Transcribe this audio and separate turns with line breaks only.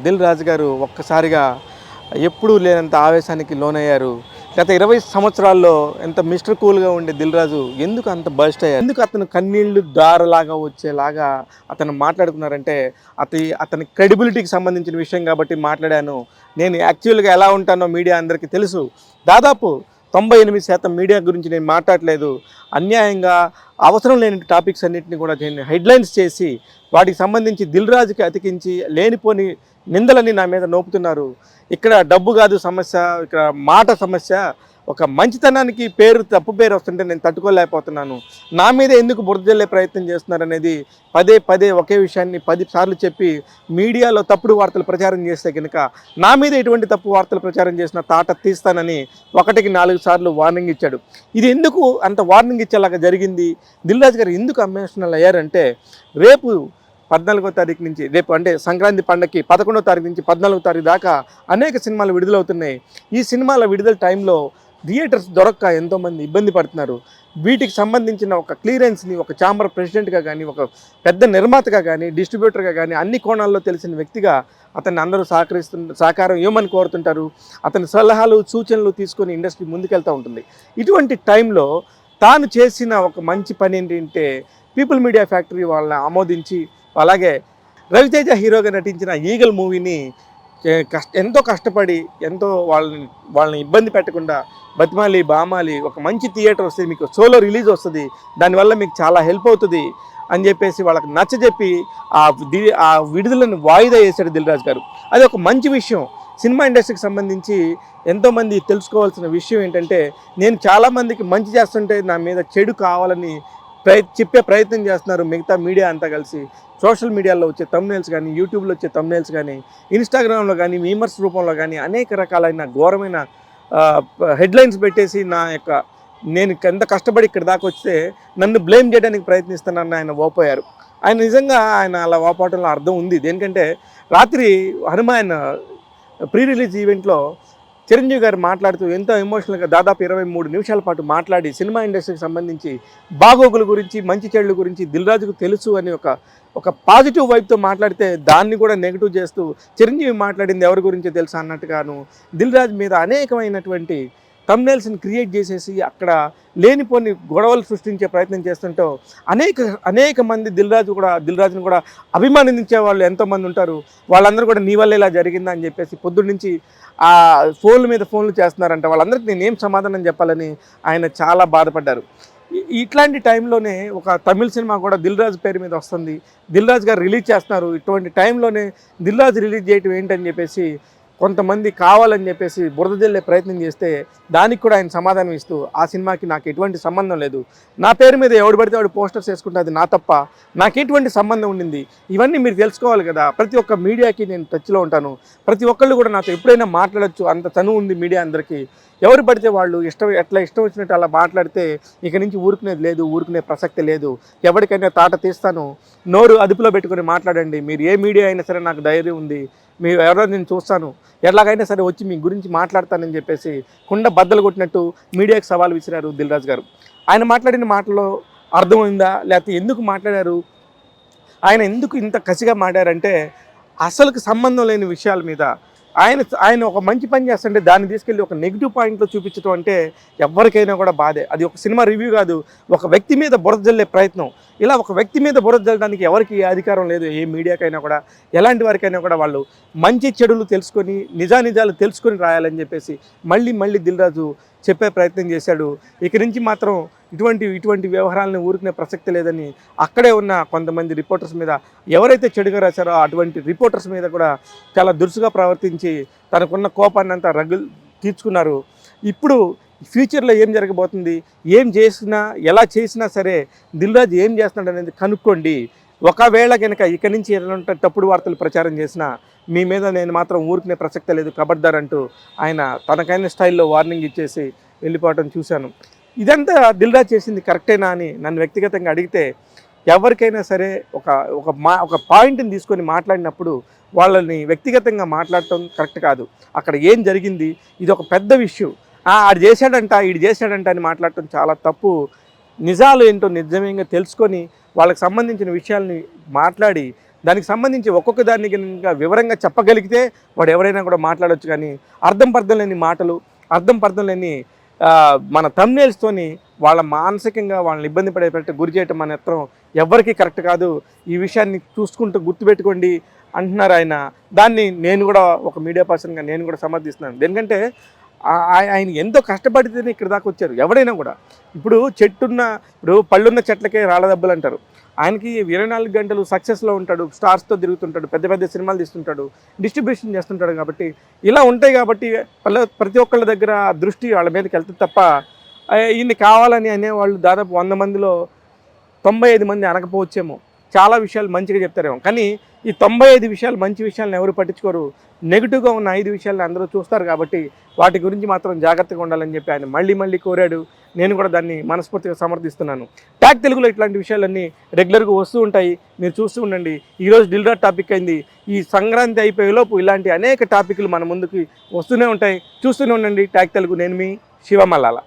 దిల్ రాజు గారు ఒక్కసారిగా ఎప్పుడూ లేనంత ఆవేశానికి లోనయ్యారు. గత 20 సంవత్సరాల్లో ఎంత మిస్టర్ కూల్‌గా ఉండే దిల్ రాజు ఎందుకు అంత బర్స్ట్ అయ్యారు? ఎందుకు అతను కన్నీళ్లు దారలాగా వచ్చేలాగా అతను మాట్లాడుకున్నారంటే, అతని క్రెడిబిలిటీకి సంబంధించిన విషయం కాబట్టి మాట్లాడాను. నేను యాక్చువల్‌గా ఎలా ఉంటానో మీడియా అందరికీ తెలుసు. దాదాపు 98% మీడియా గురించి నేను మాట్లాడలేదు. అన్యాయంగా అవసరం లేని టాపిక్స్ అన్నింటినీ కూడా నేను హెడ్లైన్స్ చేసి వాటికి సంబంధించి దిల్ రాజుకి అతికించి లేనిపోని నిందలన్నీ నా మీద నోపుతున్నారు. ఇక్కడ డబ్బు కాదు సమస్య, ఇక్కడ మాట సమస్య. ఒక మంచితనానికి తప్పు పేరు వస్తుంటే నేను తట్టుకోలేకపోతున్నాను. నా మీద ఎందుకు బురద జల్లే ప్రయత్నం చేస్తున్నారనేది పదే పదే ఒకే విషయాన్ని 10 సార్లు చెప్పి మీడియాలో తప్పుడు వార్తలు ప్రచారం చేస్తే కనుక నా మీద ఎటువంటి తప్పు వార్తలు ప్రచారం చేసిన తాట తీస్తానని 1కి 4 సార్లు వార్నింగ్ ఇచ్చాడు. ఇది ఎందుకు అంత వార్నింగ్ ఇచ్చేలాగా జరిగింది? దిల్ రాజు గారు ఎందుకు ఎమోషనల్ అయ్యారంటే, రేపు 14వ తారీఖు నుంచి, రేపు అంటే సంక్రాంతి పండగకి 11వ తారీఖు నుంచి 14వ తారీఖు దాకా అనేక సినిమాలు విడుదలవుతున్నాయి. ఈ సినిమాల విడుదల టైంలో థియేటర్స్ దొరక్క ఎంతోమంది ఇబ్బంది పడుతున్నారు. వీటికి సంబంధించిన ఒక క్లియరెన్స్ని ఒక ఛాంబర్ ప్రెసిడెంట్గా కానీ, ఒక పెద్ద నిర్మాతగా కానీ, డిస్ట్రిబ్యూటర్గా కానీ అన్ని కోణాల్లో తెలిసిన వ్యక్తిగా అతన్ని అందరూ సహకారం ఇవ్వమని కోరుతుంటారు. అతని సలహాలు సూచనలు తీసుకొని ఇండస్ట్రీ ముందుకెళ్తూ ఉంటుంది. ఇటువంటి టైంలో తాను చేసిన ఒక మంచి పని ఏంటంటే, పీపుల్ మీడియా ఫ్యాక్టరీ వాళ్ళని ఆమోదించి, అలాగే రవితేజ హీరోగా నటించిన ఈగల్ మూవీని ఎంతో కష్టపడి ఎంతో వాళ్ళని ఇబ్బంది పెట్టకుండా బతిమాలి బామాలి ఒక మంచి థియేటర్ వస్తుంది, మీకు సోలో రిలీజ్ వస్తుంది, దానివల్ల మీకు చాలా హెల్ప్ అవుతుంది అని చెప్పేసి వాళ్ళకి నచ్చజెప్పి ఆ విడుదలను వాయిదా వేశాడు దిల్ రాజు గారు. అది ఒక మంచి విషయం. సినిమా ఇండస్ట్రీకి సంబంధించి ఎంతోమంది తెలుసుకోవాల్సిన విషయం ఏంటంటే, నేను చాలామందికి మంచి చేస్తుంటే నా మీద చెడు కావాలని చెప్పే ప్రయత్నం చేస్తున్నారు మిగతా మీడియా అంతా కలిసి. సోషల్ మీడియాలో వచ్చే థంబ్నెయిల్స్ కానీ, యూట్యూబ్లో వచ్చే థంబ్నెయిల్స్ కానీ, ఇన్స్టాగ్రామ్లో కానీ, మీమర్స్ రూపంలో కానీ అనేక రకాలైన ఘోరమైన హెడ్లైన్స్ పెట్టేసి నేను ఎంత కష్టపడి ఇక్కడ దాకా వస్తే నన్ను బ్లేమ్ చేయడానికి ప్రయత్నిస్తున్నానని ఆయన ఓపోయారు. ఆయన నిజంగా అలా ఓపోవడంలో అర్థం ఉంది. దేనికంటే రాత్రి హనుమాన్ ప్రీ రిలీజ్ ఈవెంట్లో చిరంజీవి గారు మాట్లాడుతూ ఎంతో ఎమోషనల్గా దాదాపు 23 నిమిషాల పాటు మాట్లాడి సినిమా ఇండస్ట్రీకి సంబంధించి బాగోగుల గురించి, మంచి చెడుల గురించి దిల్ రాజుకు తెలుసు అని ఒక పాజిటివ్ వైపుతో మాట్లాడితే, దాన్ని కూడా నెగిటివ్ చేస్తూ చిరంజీవి మాట్లాడింది ఎవరి గురించి తెలుసా అన్నట్టుగాను దిల్ రాజు మీద అనేకమైనటువంటి థంబ్నెయిల్స్ని క్రియేట్ చేసేసి అక్కడ లేనిపోని గొడవలు సృష్టించే ప్రయత్నం చేస్తుంటో అనేక మంది దిల్ రాజుని కూడా అభిమానించే వాళ్ళు ఎంతోమంది ఉంటారు. వాళ్ళందరూ కూడా నీ వల్ల ఇలా జరిగిందా అని చెప్పేసి పొద్దున్న నుంచి ఆ ఫోన్ల మీద ఫోన్లు చేస్తున్నారంట. వాళ్ళందరికీ నేనేం సమాధానం చెప్పాలని ఆయన చాలా బాధపడ్డారు. ఇట్లాంటి టైంలోనే ఒక తమిళ సినిమా కూడా దిల్ రాజు పేరు మీద వస్తుంది, దిల్ రాజు గారు రిలీజ్ చేస్తున్నారు. ఇటువంటి టైంలోనే దిల్ రాజు రిలీజ్ చేయటం ఏంటని చెప్పేసి కొంతమంది కావాలని చెప్పేసి బురద జల్లే ప్రయత్నం చేస్తే, దానికి కూడా ఆయన సమాధానం ఇస్తూ, ఆ సినిమాకి నాకు ఎటువంటి సంబంధం లేదు, నా పేరు మీద ఎవడు పడితే వాడు పోస్టర్స్ వేసుకుంటే అది నా తప్ప, నాకు ఎటువంటి సంబంధం ఉండింది, ఇవన్నీ మీరు తెలుసుకోవాలి కదా. ప్రతి ఒక్క మీడియాకి నేను టచ్లో ఉంటాను, ప్రతి ఒక్కళ్ళు కూడా నాతో ఎప్పుడైనా మాట్లాడచ్చు, అంత చనువు ఉంది మీడియా అందరికీ. ఎవరు పడితే వాళ్ళు ఇష్టం వచ్చినట్టు అలా మాట్లాడితే ఇక నుంచి ఊరుకునేది లేదు, ఊరుకునే ప్రసక్తి లేదు. ఎవరికైనా తాట తీస్తాను, నోరు అదుపులో పెట్టుకొని మాట్లాడండి. మీరు ఏ మీడియా అయినా సరే నాకు ధైర్యం ఉంది, మీరు ఎవరో నేను చూస్తాను, ఎలాగైనా సరే వచ్చి మీ గురించి మాట్లాడతానని చెప్పేసి కుండ బద్దలు కొట్టినట్టు మీడియాకి సవాల్ విసిరారు దిల్ రాజు గారు. ఆయన మాట్లాడిన మాటలో అర్థమైందా, లేకపోతే ఎందుకు మాట్లాడారు, ఆయన ఎందుకు ఇంత కసిగా మాట్లాడారంటే, అసలుకి సంబంధం లేని విషయాల మీద ఆయన ఒక మంచి పని చేస్తుంటే దాన్ని తీసుకెళ్ళి ఒక నెగిటివ్ పాయింట్లో చూపించడం అంటే ఎవరికైనా కూడా బాధే. అది ఒక సినిమా రివ్యూ కాదు, ఒక వ్యక్తి మీద బురద జల్లే ప్రయత్నం. ఇలా ఒక వ్యక్తి మీద బురద జల్లడానికి ఎవరికి అధికారం లేదు. ఏ మీడియాకైనా కూడా, ఎలాంటి వారికైనా కూడా వాళ్ళు మంచి చెడులు తెలుసుకొని నిజాలు తెలుసుకొని రాయాలని చెప్పేసి మళ్ళీ దిల్ రాజు చెప్పే ప్రయత్నం చేశాడు. ఇక నుంచి మాత్రం ఇటువంటి వ్యవహారాలను ఊరుకునే ప్రసక్తి లేదని అక్కడే ఉన్న కొంతమంది రిపోర్టర్స్ మీద, ఎవరైతే చెడుగా రాశారో అటువంటి రిపోర్టర్స్ మీద కూడా చాలా దురుసుగా ప్రవర్తించి తనకున్న కోపాన్ని అంతా తీర్చుకున్నారు. ఇప్పుడు ఫ్యూచర్లో ఏం జరగబోతుంది, ఏం చేసినా ఎలా చేసినా సరే దిల్ రాజు ఏం చేస్తున్నాడు అనేది కనుక్కోండి. ఒకవేళ కనుక ఇక నుంచి ఎలాంటి తప్పుడు వార్తలు ప్రచారం చేసినా మీ మీద నేను మాత్రం ఊరుకునే ప్రసక్తే లేదు, ఖబర్దార్ అంటూ ఆయన తనకైన స్టైల్లో వార్నింగ్ ఇచ్చేసి వెళ్ళిపోవటం చూశాను. ఇదంతా దిల్ రాజు చేసింది కరెక్టేనా అని నన్ను వ్యక్తిగతంగా అడిగితే, ఎవరికైనా సరే ఒక పాయింట్ని తీసుకొని మాట్లాడినప్పుడు వాళ్ళని వ్యక్తిగతంగా మాట్లాడటం కరెక్ట్ కాదు. అక్కడ ఏం జరిగింది, ఇది ఒక పెద్ద విషయం, ఆడు చేశాడంట ఈడు చేశాడంట అని మాట్లాడటం చాలా తప్పు. నిజాలు ఏంటో నిజంగా తెలుసుకొని వాళ్ళకి సంబంధించిన విషయాల్ని మాట్లాడి దానికి సంబంధించి ఒక్కొక్క దాన్ని కనుక వివరంగా చెప్పగలిగితే వాడు ఎవరైనా కూడా మాట్లాడవచ్చు. కానీ అర్థం పర్థం లేని మాటలు, అర్థం పర్థం లేని మన థంబ్నెయిల్స్తోని వాళ్ళ మానసికంగా వాళ్ళని ఇబ్బంది పడేటట్టు గురి చేయటం మాత్రం ఎవరికీ కరెక్ట్ కాదు. ఈ విషయాన్ని చూసుకుంటూ గుర్తుపెట్టుకోండి అంటున్నారు ఆయన. దాన్ని నేను కూడా ఒక మీడియా పర్సన్గా నేను కూడా సమర్థిస్తున్నాను. ఎందుకంటే ఆయన ఎంతో కష్టపడితేనే ఇక్కడ దాకా వచ్చారు ఎవరైనా కూడా. ఇప్పుడు పళ్ళున్న చెట్లకే రాళ్ళ దెబ్బలు అంటారు. ఆయనకి 24 గంటలు సక్సెస్లో ఉంటాడు, స్టార్స్తో తిరుగుతుంటాడు, పెద్ద పెద్ద సినిమాలు తీస్తుంటాడు, డిస్ట్రిబ్యూషన్ చేస్తుంటాడు. కాబట్టి ఇలా ఉంటాయి. కాబట్టి ప్రతి ఒక్కళ్ళ దగ్గర దృష్టి వాళ్ళ మీదకి వెళ్తుంది తప్ప ఈయన్ని కావాలని అనేవాళ్ళు దాదాపు 100 మందిలో 95 మంది అనకపోవచ్చేమో. చాలా విషయాలు మంచిగా చెప్తారేమో. కానీ ఈ 95 విషయాలు మంచి విషయాలను ఎవరు పట్టించుకోరు. నెగిటివ్గా ఉన్న 5 విషయాలను అందరూ చూస్తారు. కాబట్టి వాటి గురించి మాత్రం జాగ్రత్తగా ఉండాలని చెప్పి ఆయన మళ్ళీ కోరాడు. నేను కూడా దాన్ని మనస్ఫూర్తిగా సమర్థిస్తున్నాను. ట్యాగ్ తెలుగులో ఇట్లాంటి విషయాలన్నీ రెగ్యులర్గా వస్తూ ఉంటాయి, మీరు చూస్తూ ఉండండి. ఈరోజు దిల్రాజు టాపిక్ అయింది. ఈ సంక్రాంతి అయిపోయేలోపు ఇలాంటి అనేక టాపిక్లు మన ముందుకి వస్తూనే ఉంటాయి. చూస్తూనే ఉండండి ట్యాగ్ తెలుగు. నేను మీ శివమల్లాల.